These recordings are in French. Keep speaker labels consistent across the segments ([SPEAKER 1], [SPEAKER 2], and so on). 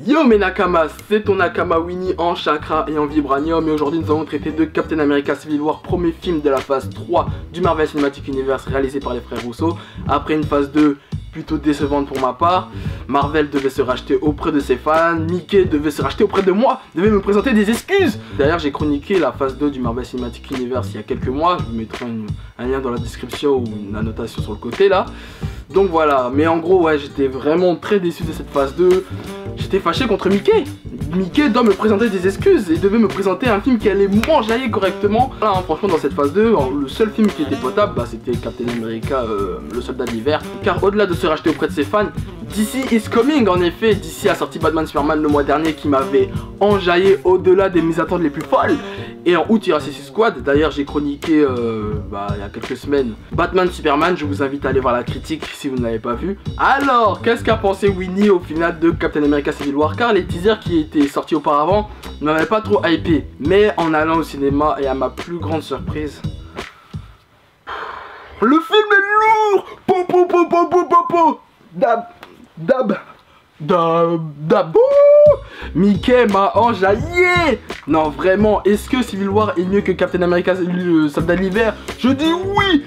[SPEAKER 1] Yo mes Nakamas, c'est ton Nakama Winnie en chakra et en vibranium et aujourd'hui nous allons traiter de Captain America Civil War, premier film de la phase 3 du Marvel Cinematic Universe réalisé par les frères Russo. Après une phase 2 plutôt décevante pour ma part, Marvel devait se racheter auprès de ses fans, Mickey devait se racheter auprès de moi, devait me présenter des excuses. D'ailleurs j'ai chroniqué la phase 2 du Marvel Cinematic Universe il y a quelques mois, je vous mettrai un lien dans la description ou une annotation sur le côté là. Donc voilà, mais en gros ouais, j'étais vraiment très déçu de cette phase 2. J'étais fâché contre Mickey. Mickey doit me présenter des excuses et devait me présenter un film qui allait m'enjailler correctement. Là, franchement, dans cette phase 2, le seul film qui était potable, c'était Captain America, le soldat de l'hiver. Car au-delà de se racheter auprès de ses fans, DC is coming. En effet, DC a sorti Batman Superman le mois dernier qui m'avait enjaillé au-delà de mes attentes les plus folles. Et en août, il y aura Suicide Squad. D'ailleurs, j'ai chroniqué il y a quelques semaines Batman Superman. Je vous invite à aller voir la critique si vous ne l'avez pas vu. Alors, qu'est-ce qu'a pensé Winnie au final de Captain America Civil War? Car les teasers qui étaient sortis auparavant ne m'avaient pas trop hypé. Mais en allant au cinéma et à ma plus grande surprise, le film est lourd. Po po po po po po po. Dab. Mickey m'a enjaillé. Non vraiment, est-ce que Civil War est mieux que Captain America le soldat de l'hiver? Je dis oui.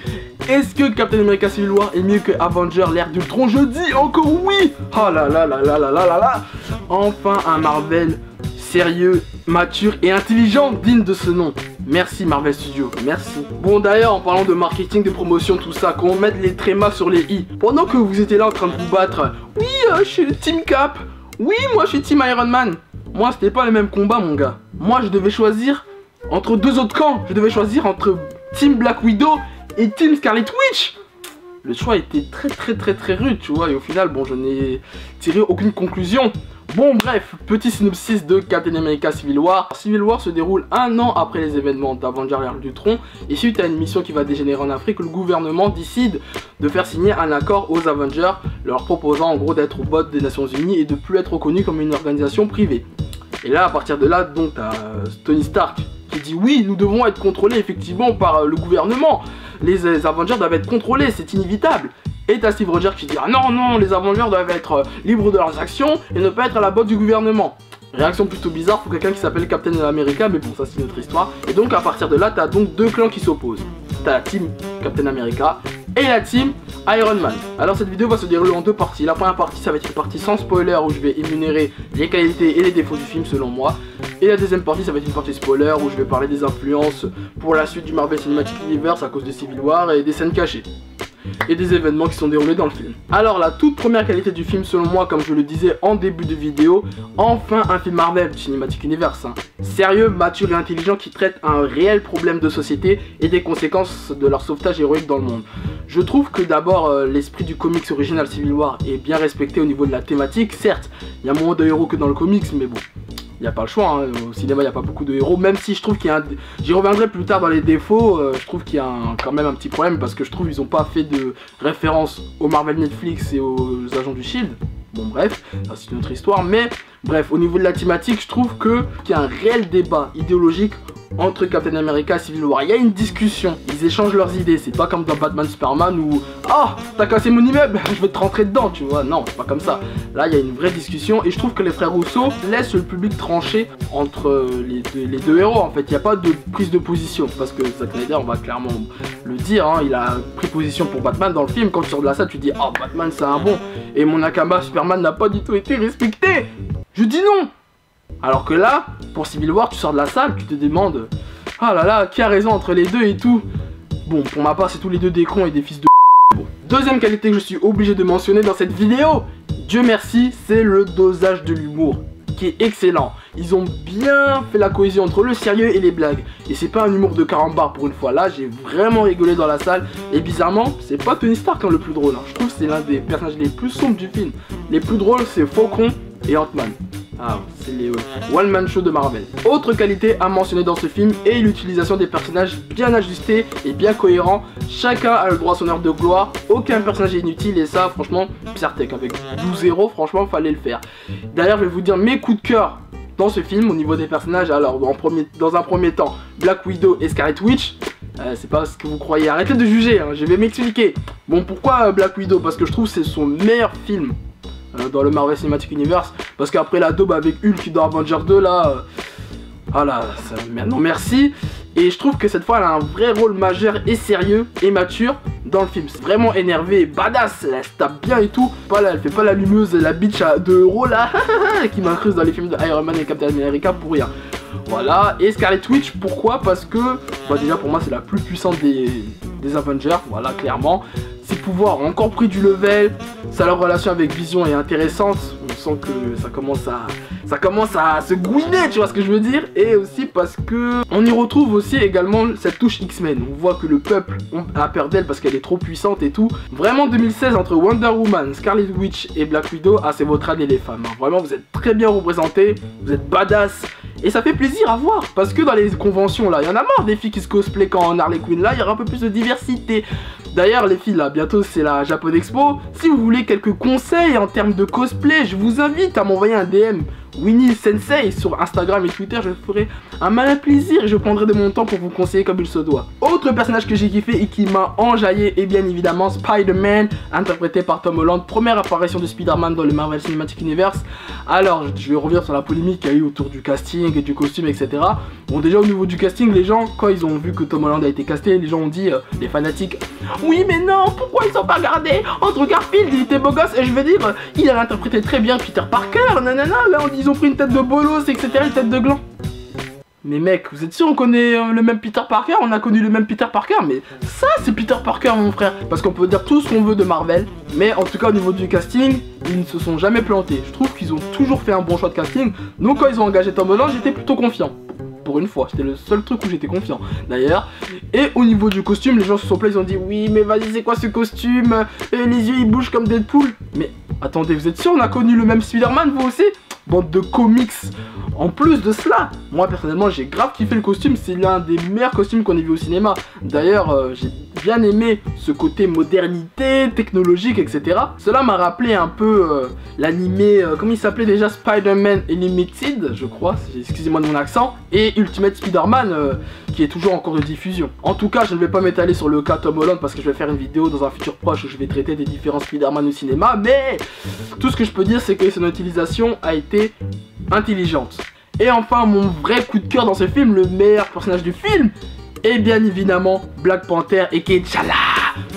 [SPEAKER 1] Est-ce que Captain America Civil War est mieux que Avengers l'ère d'Ultron? Je dis encore oui. Oh là là là là là là là là. Enfin un Marvel sérieux, mature et intelligent, digne de ce nom. Merci Marvel Studios, merci. Bon d'ailleurs en parlant de marketing, de promotion, tout ça, qu'on mette les trémas sur les i. Pendant que vous étiez là en train de vous battre, oui je suis Team Cap, oui moi je suis Team Iron Man. Moi c'était pas le même combat mon gars. Moi je devais choisir entre deux autres camps. Je devais choisir entre Team Black Widow et Team Scarlet Witch. Le choix était très rude tu vois. Et au final bon je n'ai tiré aucune conclusion. Bon bref, petit synopsis de Captain America Civil War. Civil War se déroule un an après les événements d'Avengers l'ère d'Ultron et suite à une mission qui va dégénérer en Afrique, le gouvernement décide de faire signer un accord aux Avengers, leur proposant en gros d'être au bot des Nations Unies et de plus être reconnu comme une organisation privée. Et là à partir de là donc t'as Tony Stark qui dit oui nous devons être contrôlés effectivement par le gouvernement. Les Avengers doivent être contrôlés, c'est inévitable. Et t'as Steve Rogers qui dit ah non les Avengers doivent être libres de leurs actions et ne pas être à la botte du gouvernement. Réaction plutôt bizarre pour quelqu'un qui s'appelle Captain America, mais bon ça c'est notre histoire. Et donc à partir de là t'as donc deux clans qui s'opposent. T'as la team Captain America et la team Iron Man. Alors cette vidéo va se dérouler en deux parties. La première partie ça va être une partie sans spoiler où je vais énumérer les qualités et les défauts du film selon moi. Et la deuxième partie ça va être une partie spoiler où je vais parler des influences pour la suite du Marvel Cinematic Universe à cause de Civil War et des scènes cachées et des événements qui sont déroulés dans le film. Alors la toute première qualité du film selon moi, comme je le disais en début de vidéo, enfin un film Marvel du Cinematic Universe, sérieux, mature et intelligent qui traite un réel problème de société et des conséquences de leur sauvetage héroïque dans le monde. Je trouve que d'abord l'esprit du comics original Civil War est bien respecté au niveau de la thématique. Certes, il y a moins de héros que dans le comics, mais bon, il n'y a pas le choix, hein. Au cinéma il n'y a pas beaucoup de héros, même si je trouve qu'il y a j'y reviendrai plus tard dans les défauts, je trouve qu'il y a quand même un petit problème parce que je trouve qu'ils n'ont pas fait de référence au Marvel Netflix et aux agents du Shield. Bon bref, c'est une autre histoire, mais bref, au niveau de la thématique, je trouve qu'il y a un réel débat idéologique entre Captain America et Civil War. Il y a une discussion, ils échangent leurs idées, c'est pas comme dans Batman Superman où ah, t'as cassé mon immeuble, je vais te rentrer dedans, tu vois. Non, c'est pas comme ça. Là, il y a une vraie discussion et je trouve que les frères Russo laissent le public trancher entre les deux héros. En fait, il n'y a pas de prise de position parce que Zack Snyder, on va clairement le dire, hein, il a pris position pour Batman dans le film. Quand tu sors de la salle, tu dis oh, Batman c'est un bon et mon Nakama Superman n'a pas du tout été respecté. Je dis non. Alors que là, pour Civil War, tu sors de la salle, tu te demandes ah là là, qui a raison entre les deux et tout. Bon, pour ma part, c'est tous les deux des cons et des fils de bon. Deuxième qualité que je suis obligé de mentionner dans cette vidéo, Dieu merci, c'est le dosage de l'humour qui est excellent. Ils ont bien fait la cohésion entre le sérieux et les blagues. Et c'est pas un humour de carambar pour une fois. Là, j'ai vraiment rigolé dans la salle. Et bizarrement, c'est pas Tony Stark le plus drôle. Hein. Je trouve que c'est l'un des personnages les plus sombres du film. Les plus drôles, c'est Faucon et Ant-Man. Ah, c'est les one-man show de Marvel. Autre qualité à mentionner dans ce film est l'utilisation des personnages bien ajustés et bien cohérents. Chacun a le droit à son heure de gloire, aucun personnage est inutile et ça, franchement, Psyartec avec 12 héros, franchement, fallait le faire. D'ailleurs, je vais vous dire mes coups de cœur dans ce film au niveau des personnages. Alors, dans un premier temps, Black Widow et Scarlet Witch. C'est pas ce que vous croyez, arrêtez de juger, hein, je vais m'expliquer. Bon, pourquoi Black Widow? Parce que je trouve que c'est son meilleur film. dans le Marvel Cinematic Universe. Parce qu'après la daube avec Hulk dans Avengers 2 là... voilà, non merci. Et je trouve que cette fois elle a un vrai rôle majeur et sérieux et mature dans le film. C'est vraiment énervé, badass, elle se tape bien et tout. Pas là, elle fait pas la lumeuse, la bitch à 2 € là, qui m'incruse dans les films de Iron Man et Captain America pour rien. Voilà, et Scarlet Witch, pourquoi? Parce que, bah déjà pour moi c'est la plus puissante des Avengers, voilà clairement. Ses pouvoirs ont encore pris du level, leur relation avec Vision est intéressante, on sent que ça commence à se gouiner, tu vois ce que je veux dire. Et aussi parce que on y retrouve aussi également cette touche X-Men, on voit que le peuple a peur d'elle parce qu'elle est trop puissante et tout. Vraiment 2016 entre Wonder Woman, Scarlet Witch et Black Widow, ah c'est votre année les femmes, hein. Vraiment vous êtes très bien représentés, vous êtes badass. Et ça fait plaisir à voir, parce que dans les conventions là, il y en a marre des filles qui se cosplay quand en Harley Quinn, là il y aura un peu plus de diversité. D'ailleurs les filles là, bientôt c'est la Japon Expo, si vous voulez quelques conseils en termes de cosplay, je vous invite à m'envoyer un DM Winnie Sensei sur Instagram et Twitter, je ferai un malin plaisir et je prendrai de mon temps pour vous conseiller comme il se doit. Autre personnage que j'ai kiffé et qui m'a enjaillé est bien évidemment Spider-Man, interprété par Tom Holland, première apparition de Spider-Man dans le Marvel Cinematic Universe. Alors, je vais revenir sur la polémique qu'il y a eu autour du casting et du costume, etc. Bon, déjà au niveau du casting, les gens, quand ils ont vu que Tom Holland a été casté, les gens ont dit, les fanatiques, oui mais non, pourquoi ils sont pas gardés entre Garfield, il était beau gosse, et je veux dire, il a interprété très bien Peter Parker, nanana, là ils ont pris une tête de bolos, etc., une tête de gland. Mais mec, vous êtes sûr on connaît le même Peter Parker? On a connu le même Peter Parker, mais ça c'est Peter Parker mon frère. Parce qu'on peut dire tout ce qu'on veut de Marvel, mais en tout cas au niveau du casting, ils ne se sont jamais plantés. Je trouve qu'ils ont toujours fait un bon choix de casting. Donc quand ils ont engagé Tom Holland, j'étais plutôt confiant. Pour une fois, c'était le seul truc où j'étais confiant d'ailleurs. Et au niveau du costume, les gens se sont plaints, ils ont dit oui mais vas-y c'est quoi ce costume, et les yeux ils bougent comme Deadpool. Mais attendez, vous êtes sûr on a connu le même Spider-Man vous aussi? Bande de comics. En plus de cela, moi personnellement j'ai grave kiffé le costume, c'est l'un des meilleurs costumes qu'on ait vu au cinéma. D'ailleurs j'ai bien aimé ce côté modernité, technologique, etc. Cela m'a rappelé un peu l'animé, comment il s'appelait déjà, Spider-Man Unlimited, je crois, excusez-moi de mon accent, et Ultimate Spider-Man qui est toujours en cours de diffusion. En tout cas je ne vais pas m'étaler sur le cas Tom Holland parce que je vais faire une vidéo dans un futur proche où je vais traiter des différents Spider-Man au cinéma, mais tout ce que je peux dire c'est que son utilisation a été intelligente. Et enfin mon vrai coup de cœur dans ce film, le meilleur personnage du film, est bien évidemment Black Panther et T'Challa.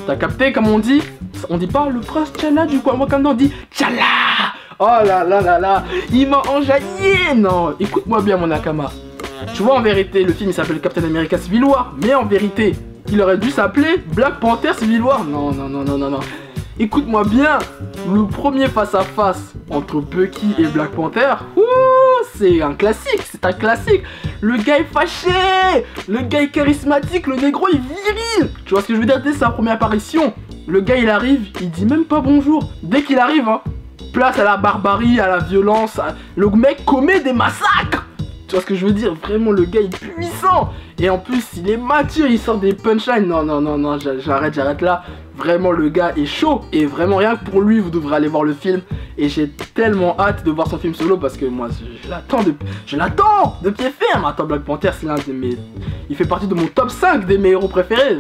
[SPEAKER 1] T'as capté comme on dit? On dit pas le prince T'Challa du coin Wakanda, on dit T'Challa. Oh là là là là, il m'a enjaillé. Non, écoute-moi bien mon Nakama. Tu vois en vérité le film il s'appelle Captain America Civil War, mais en vérité il aurait dû s'appeler Black Panther Civil War. Non non non non non non. Écoute-moi bien, le premier face à face entre Bucky et Black Panther, c'est un classique, c'est un classique. Le gars est fâché, le gars est charismatique, le négro est viril. Tu vois ce que je veux dire? Dès sa première apparition, le gars il arrive, il dit même pas bonjour. Dès qu'il arrive, hein, place à la barbarie, à la violence, le mec commet des massacres. Tu vois ce que je veux dire? Vraiment le gars est puissant. Et en plus il est mature, il sort des punchlines. Non non non non, j'arrête là. Vraiment le gars est chaud. Et vraiment rien que pour lui vous devrez aller voir le film. Et j'ai tellement hâte de voir son film solo parce que moi je l'attends de pied ferme. Attends, Black Panther c'est l'un de mes... Il fait partie de mon top 5 des mes héros préférés.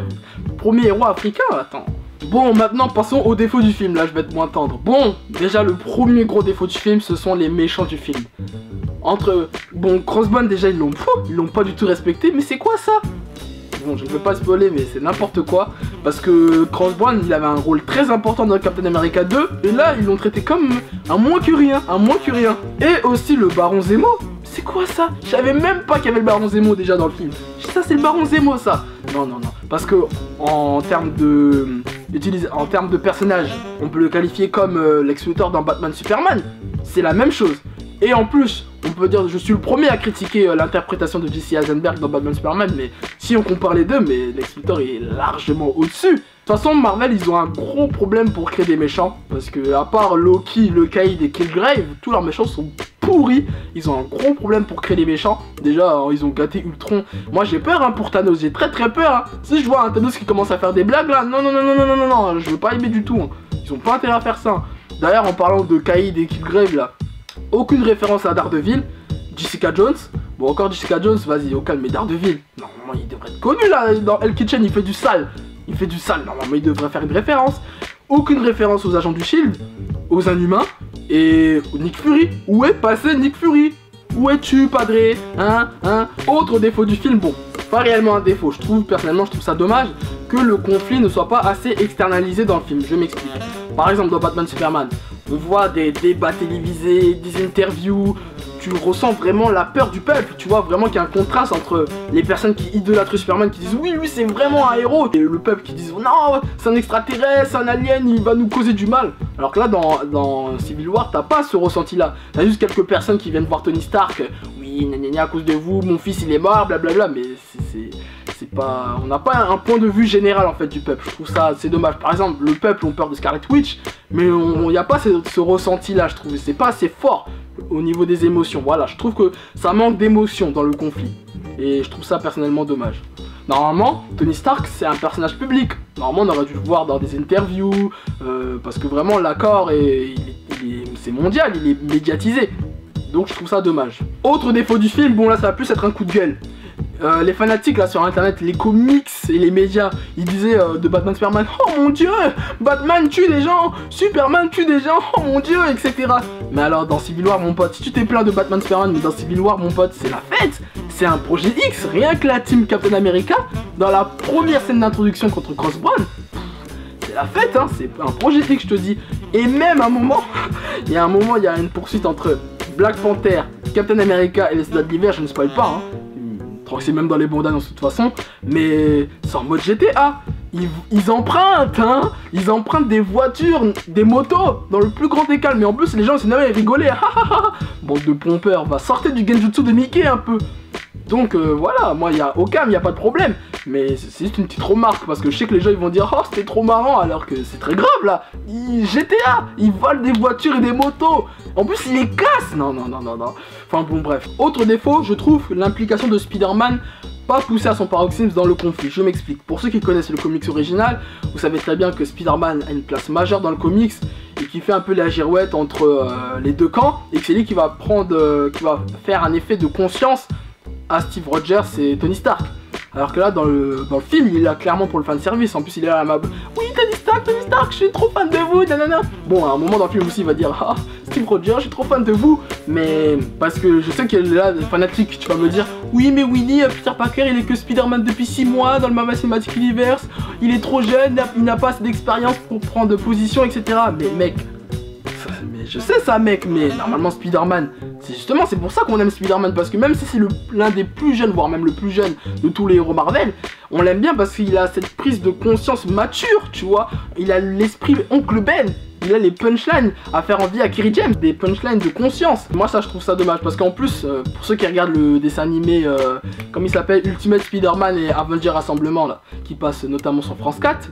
[SPEAKER 1] Premier héros africain, attends. Bon, maintenant passons aux défauts du film, là je vais être moins tendre. Bon, déjà le premier gros défaut du film, ce sont les méchants du film. Bon, Crossbone déjà ils l'ont pas du tout respecté, mais c'est quoi ça? Bon, je ne veux pas spoiler, mais c'est n'importe quoi. Parce que Crossbone, il avait un rôle très important dans Captain America 2, et là ils l'ont traité comme un moins que rien, Et aussi le Baron Zemo. C'est quoi ça? Je savais même pas qu'il y avait le Baron Zemo déjà dans le film. Ça c'est le Baron Zemo ça. Non non non. Parce que en termes de personnage, on peut le qualifier comme Lex Luthor dans Batman Superman. C'est la même chose. Et en plus, on peut dire, je suis le premier à critiquer l'interprétation de Jesse Eisenberg dans Batman Superman, mais si on compare les deux, mais Lex Luthor est largement au-dessus. De toute façon, Marvel, ils ont un gros problème pour créer des méchants, parce que à part Loki, le Caïd et Killgrave, tous leurs méchants sont pourris. Ils ont un gros problème pour créer des méchants. Déjà, ils ont gâté Ultron. Moi, j'ai peur hein, pour Thanos, j'ai très peur. Hein. Si je vois un Thanos qui commence à faire des blagues là, non, je veux pas aimer du tout. Hein. Ils ont pas intérêt à faire ça. D'ailleurs, en parlant de Caïd et Killgrave là, aucune référence à Daredevil, Jessica Jones. Bon, encore Jessica Jones, vas-y, au calme, mais Daredevil, normalement il devrait être connu là, dans Hell Kitchen, il fait du sale. Normalement il devrait faire une référence. Aucune référence aux agents du Shield, aux Inhumains, Et Nick Fury, où est passé Nick Fury? Où es-tu, Padré? Autre défaut du film, bon, pas réellement un défaut, personnellement je trouve ça dommage que le conflit ne soit pas assez externalisé dans le film, je m'explique. Par exemple dans Batman Superman, on voit des débats télévisés, des interviews, tu ressens vraiment la peur du peuple, tu vois vraiment qu'il y a un contraste entre les personnes qui idolâtrent Superman, qui disent oui lui c'est vraiment un héros, et le peuple qui disent non c'est un extraterrestre, c'est un alien, il va nous causer du mal. Alors que là dans Civil War t'as pas ce ressenti là, t'as juste quelques personnes qui viennent voir Tony Stark, oui à cause de vous mon fils il est mort, blablabla, mais c'est pas, on n'a pas un point de vue général en fait du peuple, je trouve ça c'est dommage. Par exemple le peuple ont peur de Scarlet Witch, mais il n'y a pas ce ressenti là, je trouve, c'est pas assez fort au niveau des émotions. Voilà, je trouve que ça manque d'émotion dans le conflit et je trouve ça personnellement dommage. Normalement Tony Stark c'est un personnage public, normalement on aurait dû le voir dans des interviews, parce que vraiment l'accord c'est mondial, il est médiatisé, donc je trouve ça dommage. Autre défaut du film, bon là ça va plus être un coup de gueule. Les fanatiques là sur internet, les comics et les médias, ils disaient de Batman Superman, oh mon dieu, Batman tue des gens, Superman tue des gens, oh mon dieu, etc. Mais alors dans Civil War mon pote, si tu t'es plaint de Batman Superman, mais dans Civil War mon pote c'est la fête, c'est un projet X, rien que la team Captain America, dans la première scène d'introduction contre Cross Brown, c'est la fête, hein, c'est un projet X je te dis. Et même à un moment, il y a une poursuite entre Black Panther, Captain America et les soldats de l'hiver, je ne spoil pas, hein. Je crois que c'est même dans les bandes annonces de toute façon, mais c'est en mode GTA. Ils empruntent, hein. Ils empruntent des voitures, des motos, dans le plus grand des calmes. Mais en plus, les gens, c'est ils rigolaient. Bande de pompeurs, va sortir du genjutsu de Mickey un peu. Donc voilà, moi, au calme, il n'y a pas de problème. Mais c'est juste une petite remarque, parce que je sais que les gens, ils vont dire, oh, c'était trop marrant, alors que c'est très grave, là. GTA, ils volent des voitures et des motos. En plus, ils les cassent. Non. Enfin bon, bref. Autre défaut, je trouve l'implication de Spider-Man pas poussée à son paroxysme dans le conflit. Je m'explique. Pour ceux qui connaissent le comics original, vous savez très bien que Spider-Man a une place majeure dans le comics et qui fait un peu la girouette entre les deux camps, et que c'est lui qui va faire un effet de conscience à Steve Rogers et Tony Stark. Alors que là, dans le film, il est là clairement pour le fanservice. En plus, il est là à ma... Oui, Tony Stark, je suis trop fan de vous, nanana. Bon, à un moment dans le film aussi, il va dire, ah, Steve Rogers, je suis trop fan de vous. Mais parce que je sais qu'il est là, fanatique, tu vas me dire, oui, mais Willy, Peter Parker, il est que Spider-Man depuis 6 mois dans le Marvel Cinematic Universe. Il est trop jeune, il n'a pas assez d'expérience pour prendre position, etc. Mais mec... Mais je sais ça mec, mais normalement Spider-Man, c'est pour ça qu'on aime Spider-Man, parce que même si c'est l'un des plus jeunes, voire même le plus jeune de tous les héros Marvel, on l'aime bien parce qu'il a cette prise de conscience mature, tu vois, il a l'esprit Oncle Ben, il a les punchlines à faire envie à Kerry James, des punchlines de conscience. Moi ça je trouve ça dommage, parce qu'en plus, pour ceux qui regardent le dessin animé, comme il s'appelle, Ultimate Spider-Man et Avenger Rassemblement là, qui passe notamment sur France 4,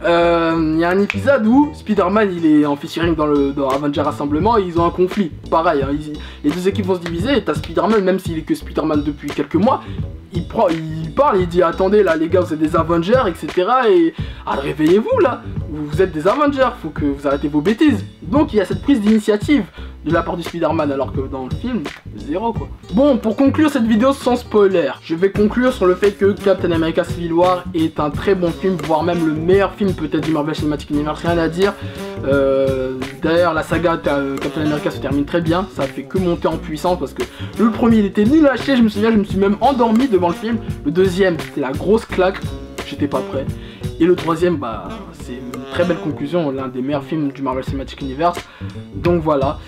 [SPEAKER 1] il y a un épisode où Spider-Man il est en featuring dans Avenger Rassemblement et ils ont un conflit. Pareil, hein, les deux équipes vont se diviser et t'as Spider-Man, même s'il est que Spider-Man depuis quelques mois, il parle, il dit attendez là les gars vous êtes des Avengers, etc. Et réveillez-vous là, vous êtes des Avengers, faut que vous arrêtez vos bêtises. Donc il y a cette prise d'initiative de la part du Spider-Man, alors que dans le film, zéro quoi. Bon, pour conclure cette vidéo sans spoiler, je vais conclure sur le fait que Captain America Civil War est un très bon film, voire même le meilleur film peut-être du Marvel Cinematic Universe, rien à dire. D'ailleurs la saga Captain America se termine très bien, ça fait que monter en puissance, parce que le premier il était nul à chier, je me souviens, je me suis même endormi devant le film. Le deuxième c'était la grosse claque, j'étais pas prêt. Et le troisième, bah c'est une très belle conclusion, l'un des meilleurs films du Marvel Cinematic Universe. Donc voilà,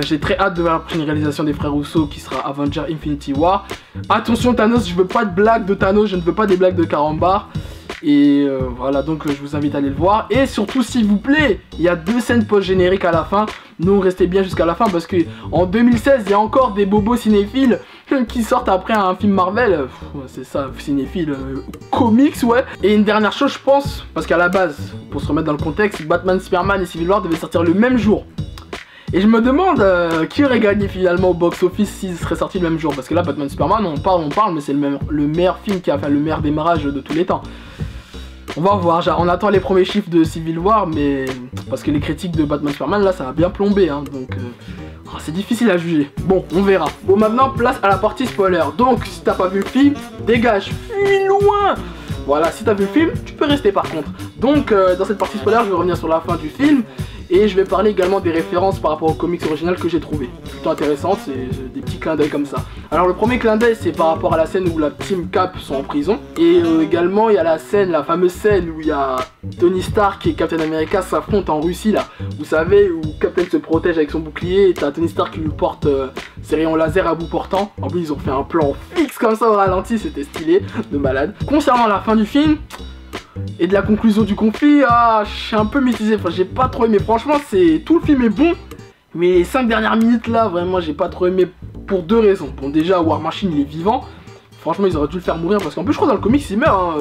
[SPEAKER 1] j'ai très hâte de voir la prochaine réalisation des frères Russo qui sera Avenger Infinity War. Attention Thanos, je veux pas de blagues de Thanos, je ne veux pas des blagues de Carambar. Et voilà, donc je vous invite à aller le voir. Et surtout s'il vous plaît, il y a 2 scènes post-génériques à la fin. Nous restez bien jusqu'à la fin, parce que en 2016 il y a encore des bobos cinéphiles qui sortent après un film Marvel. C'est ça, cinéphile, comics, ouais. Et une dernière chose je pense, parce qu'à la base, pour se remettre dans le contexte, Batman, Superman et Civil War devaient sortir le même jour. Et je me demande qui aurait gagné finalement au box-office s'ils seraient sortis le même jour. Parce que là, Batman Superman, on parle, mais c'est le meilleur film qui a fait le meilleur démarrage de tous les temps. On va voir, on attend les premiers chiffres de Civil War, mais parce que les critiques de Batman Superman, là, ça a bien plombé, hein, donc c'est difficile à juger. Bon, on verra. Bon, maintenant, place à la partie spoiler. Donc, si t'as pas vu le film, dégage, fuis loin. Voilà, si t'as vu le film, tu peux rester par contre. Donc, dans cette partie spoiler, je vais revenir sur la fin du film. Et je vais parler également des références par rapport aux comics originales que j'ai trouvé. Plutôt intéressant, c'est des petits clins d'œil comme ça. Alors le premier clin d'œil c'est par rapport à la scène où la Team Cap sont en prison. Et également il y a la scène, la fameuse scène où il y a Tony Stark et Captain America s'affrontent en Russie là. Vous savez, où Captain se protège avec son bouclier et t'as Tony Stark qui lui porte ses rayons laser à bout portant. En plus ils ont fait un plan fixe comme ça au ralenti, c'était stylé, de malade. Concernant la fin du film et de la conclusion du conflit, je suis un peu mitigé, enfin j'ai pas trop aimé. Franchement tout le film est bon, mais les 5 dernières minutes là, vraiment j'ai pas trop aimé pour 2 raisons. Bon déjà War Machine il est vivant, franchement ils auraient dû le faire mourir parce qu'en plus je crois dans le comics il meurt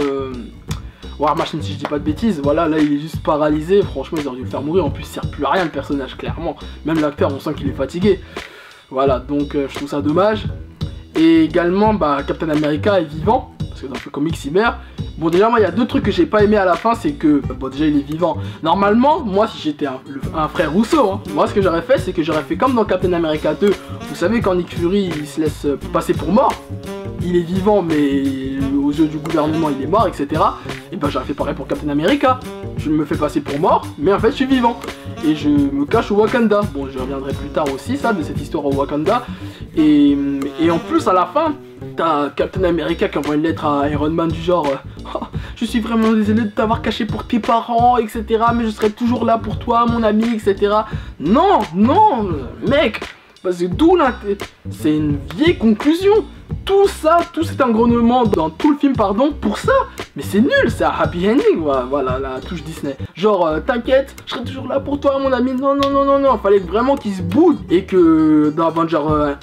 [SPEAKER 1] War Machine si je dis pas de bêtises, voilà là il est juste paralysé, franchement ils auraient dû le faire mourir, en plus il sert plus à rien le personnage clairement, même l'acteur on sent qu'il est fatigué. Voilà donc je trouve ça dommage. Et également Captain America est vivant, parce que dans le comics il meurt. Bon déjà moi il y a 2 trucs que j'ai pas aimé à la fin, c'est que bon déjà il est vivant. Normalement moi si j'étais un frère Rousseau, moi ce que j'aurais fait c'est que j'aurais fait comme dans Captain America 2. Vous savez quand Nick Fury il se laisse passer pour mort, il est vivant mais aux yeux du gouvernement il est mort etc. Et j'aurais fait pareil pour Captain America. Je me fais passer pour mort mais en fait je suis vivant. Et je me cache au Wakanda. Bon je reviendrai plus tard aussi ça de cette histoire au Wakanda. Et en plus à la fin t'as Captain America qui envoie une lettre à Iron Man du genre oh, je suis vraiment désolé de t'avoir caché pour tes parents etc. mais je serai toujours là pour toi mon ami etc. Non, non mec, parce que d'où l'intérêt, c'est une vieille conclusion. Tout ça, tout cet engrenouement dans tout le film, pardon, pour ça. Mais c'est nul, c'est un happy ending, voilà, la touche Disney. Genre, t'inquiète, je serai toujours là pour toi, mon ami. Non, non, non, non, non, fallait vraiment qu'ils se boudent. Et que dans Avengers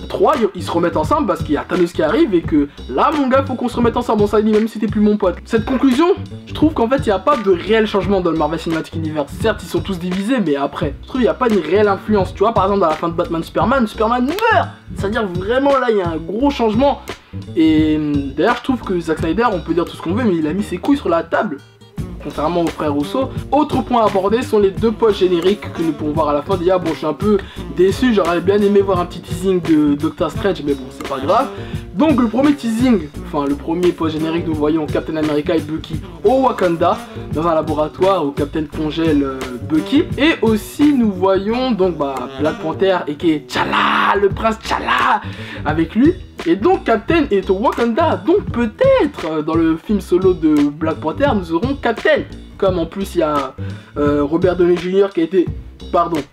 [SPEAKER 1] 3, ils se remettent ensemble parce qu'il y a Thanos qui arrive. Et que là, mon gars, faut qu'on se remette ensemble. Bon, ça dit, même si t'es plus mon pote. Cette conclusion, je trouve qu'en fait, il n'y a pas de réel changement dans le Marvel Cinematic Universe. Certes, ils sont tous divisés, mais après, je trouve qu'il n'y a pas une réelle influence. Tu vois, par exemple, dans la fin de Batman Superman meurt. C'est-à-dire vraiment là, il y a un gros changement. Et d'ailleurs je trouve que Zack Snyder, on peut dire tout ce qu'on veut, mais il a mis ses couilles sur la table, contrairement au frère Rousseau. Autre point abordé sont les 2 posts génériques que nous pouvons voir à la fin. Déjà bon je suis un peu déçu, j'aurais bien aimé voir un petit teasing de Doctor Strange, mais bon c'est pas grave. Donc le premier teasing, enfin le premier post générique, nous voyons Captain America et Bucky au Wakanda, dans un laboratoire où Captain congèle Bucky. Et aussi nous voyons donc Black Panther et qui est T'Challa, le prince T'Challa avec lui. Et donc Captain est au Wakanda, donc peut-être dans le film solo de Black Panther nous aurons Captain. Comme en plus il y a Robert Downey Jr. qui a été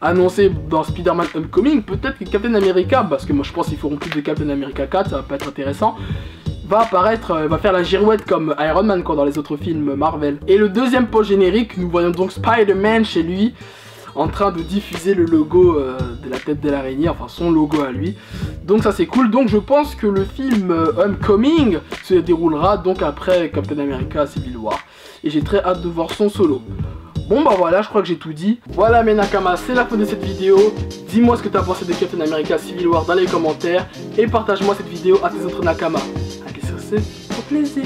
[SPEAKER 1] annoncé dans Spider-Man Homecoming, peut-être que Captain America, parce que moi je pense qu'ils feront plus de Captain America 4, ça va pas être intéressant, va apparaître, va faire la girouette comme Iron Man dans les autres films Marvel. Et le deuxième post générique, nous voyons donc Spider-Man chez lui, en train de diffuser le logo de la tête de l'araignée, enfin son logo à lui. Donc ça c'est cool, donc je pense que le film Homecoming se déroulera donc après Captain America Civil War. Et j'ai très hâte de voir son solo. Bon voilà, je crois que j'ai tout dit. Voilà mes Nakamas, c'est la fin de cette vidéo. Dis-moi ce que t'as pensé de Captain America Civil War dans les commentaires. Et partage-moi cette vidéo à tes autres Nakamas. Allez sur ce, au plaisir.